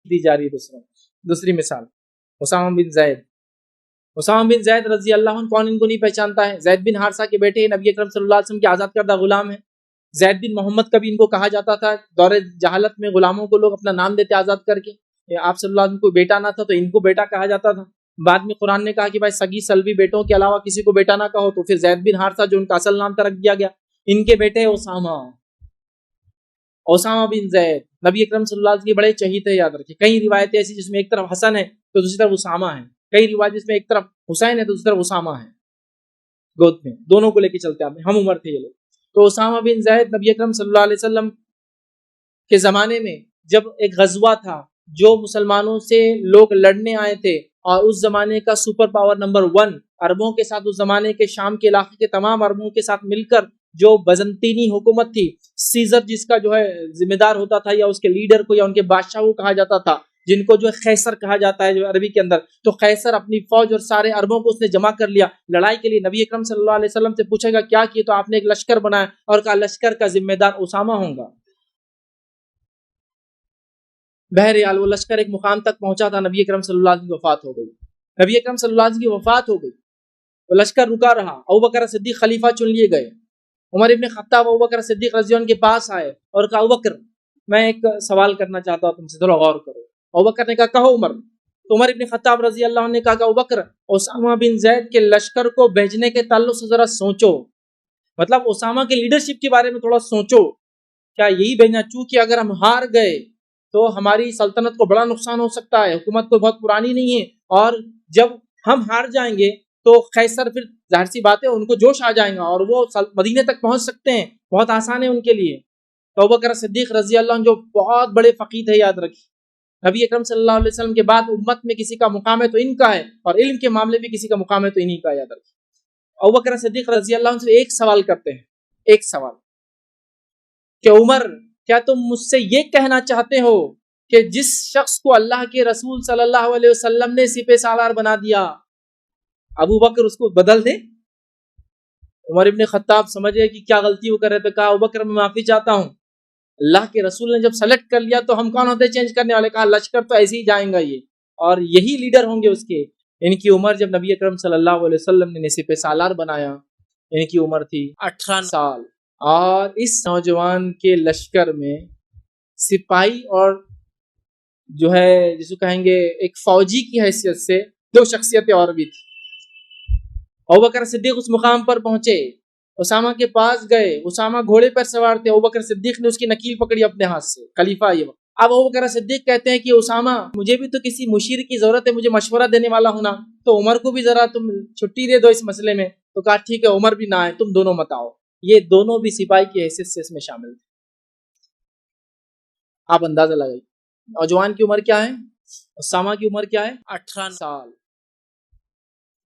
دی جا رہی ہے دوسری مثال اسامہ بن زید رضی اللہ عنہ، کون ان کو نہیں پہچانتا ہے؟ زید بن حارثہ کے بیٹے، نبی اکرم صلی اللہ علیہ وسلم کے آزاد کردہ غلام ہیں۔ زید بن محمد کبھی ان کو کہا جاتا تھا، دور جہالت میں غلاموں کو لوگ اپنا نام دیتے آزاد کر کے۔ آپ صلی اللہ علیہ وسلم کو بیٹا نہ تھا تو ان کو بیٹا کہا جاتا تھا۔ بعد میں قرآن نے کہا کہ بھائی سگی سلبی بیٹوں کے علاوہ کسی کو بیٹا نہ کہو، تو پھر زید بن حارثہ جو ان کا اصل نام تھا رکھ دیا گیا۔ ان کے بیٹے اسامہ بن زید نبی اکرم صلی اللہ علیہ وسلم کے بڑے چہیتے ہیں، یاد رکھیے۔ کئی روایتیں ایسی جس میں ایک طرف حسن ہے تو دوسری طرف اسامہ ہے، کئی روایت جس میں ایک طرف حسین ہے تو دوسری طرف اسامہ ہے، گود میں دونوں کو لے کے چلتے ہیں، ہم عمر تھے یہ لوگ۔ تو اسامہ بن زید نبی اکرم صلی اللہ علیہ وسلم کے زمانے میں جب ایک غزوہ تھا جو مسلمانوں سے لوگ لڑنے آئے تھے، اور اس زمانے کا سپر پاور نمبر 1 عربوں کے ساتھ، اس زمانے کے شام کے علاقے کے تمام عربوں کے ساتھ مل کر جو بزنطینی حکومت تھی، سیزر جس کا جو ہے ذمہ دار ہوتا تھا، یا اس کے لیڈر کو یا ان کے بادشاہ کو کہا جاتا تھا، جن کو جو قیصر کہا جاتا ہے جو عربی کے اندر، تو قیصر اپنی فوج اور سارے عربوں کو اس نے جمع کر لیا لڑائی کے لیے۔ نبی اکرم صلی اللہ علیہ وسلم سے پوچھے گا کیا کیے، تو آپ نے ایک لشکر بنایا اور کہا لشکر کا ذمہ دار اسامہ ہوں گا۔ بہرحال وہ لشکر ایک مقام تک پہنچا تھا، نبی اکرم صلی اللہ علیہ وسلم کی وفات ہو گئی۔ نبی اکرم صلی اللہ علیہ وسلم کی وفات ہو گئی تو لشکر رکا رہا۔ ابوبکر صدیق خلیفہ چن لیے گئے۔ عمر ابن خطاب ابوبکر صدیق رضی اللہ عنہ کے پاس آئے اور کہا ابوبکر میں ایک سوال کرنا چاہتا ہوں تم سے، تھوڑا غور کرو۔ ابوبکر نے کہا کہو عمر۔ تو عمر ابن خطاب رضی اللہ عنہ نے کہا کہ ابوبکر اسامہ بن زید کے لشکر کو بھیجنے کے تعلق سے ذرا سوچو، مطلب اسامہ کے لیڈرشپ کے بارے میں تھوڑا سوچو، کیا یہی بھیجنا؟ چونکہ اگر ہم ہار گئے تو ہماری سلطنت کو بڑا نقصان ہو سکتا ہے، حکومت کو بہت پرانی نہیں ہے، اور جب ہم ہار جائیں گے تو قیصر پھر ظاہر سی بات ہے ان کو جوش آ جائے گا اور وہ مدینے تک پہنچ سکتے ہیں، بہت آسان ہے ان کے لیے۔ تو ابوبکر صدیق رضی اللہ عنہ جو بہت بڑے فقیہ تھے، یاد رکھیے، نبی اکرم صلی اللہ علیہ وسلم کے بعد امت میں کسی کا مقام ہے تو ان کا ہے، اور علم کے معاملے میں کسی کا مقام ہے تو انہی کا، یاد رکھیے۔ ابوبکر صدیق رضی اللہ عنہ سے ایک سوال کرتے ہیں، ایک سوال کہ عمر کیا تم مجھ سے یہ کہنا چاہتے ہو کہ جس شخص کو اللہ کے رسول صلی اللہ علیہ وسلم نے سپہ سالار بنا دیا، ابو بکر اس کو بدل دیں؟ عمر ابن خطاب سمجھے کہ کیا غلطی وہ کر رہے تھے، کہا ابو بکر میں معافی چاہتا ہوں، اللہ کے رسول نے جب سلیکٹ کر لیا تو ہم کون ہوتے چینج کرنے والے؟ کہا لشکر تو ایسے ہی جائیں گا یہ، اور یہی لیڈر ہوں گے اس کے۔ ان کی عمر جب نبی اکرم صلی اللہ علیہ وسلم نے سپہ سالار بنایا، ان کی عمر تھی 18 سال، اور اس نوجوان کے لشکر میں سپاہی اور جو ہے جس کو کہیں گے ایک فوجی کی حیثیت سے 2 شخصیتیں اور بھی تھی۔ ابوبکر صدیق اس مقام پر پہنچے، اسامہ کے پاس گئے، اسامہ گھوڑے پر سوار تھے، ابوبکر صدیق نے اس کی نکیل پکڑی اپنے ہاتھ سے، خلیفہ یہ وقت۔ اب ابوبکر صدیق کہتے ہیں کہ اسامہ مجھے بھی تو کسی مشیر کی ضرورت ہے، مجھے مشورہ دینے والا ہونا، تو عمر کو بھی ذرا تم چھٹی دے دو اس مسئلے میں۔ تو کہا ٹھیک ہے، عمر بھی نہ آئے، تم دونوں مت آؤ۔ یہ دونوں بھی سپاہی کی حیثیت سے اس میں شامل تھے۔ آپ اندازہ لگائیے نوجوان کی عمر کیا ہے، اسامہ کی عمر کیا ہے، 18 سال۔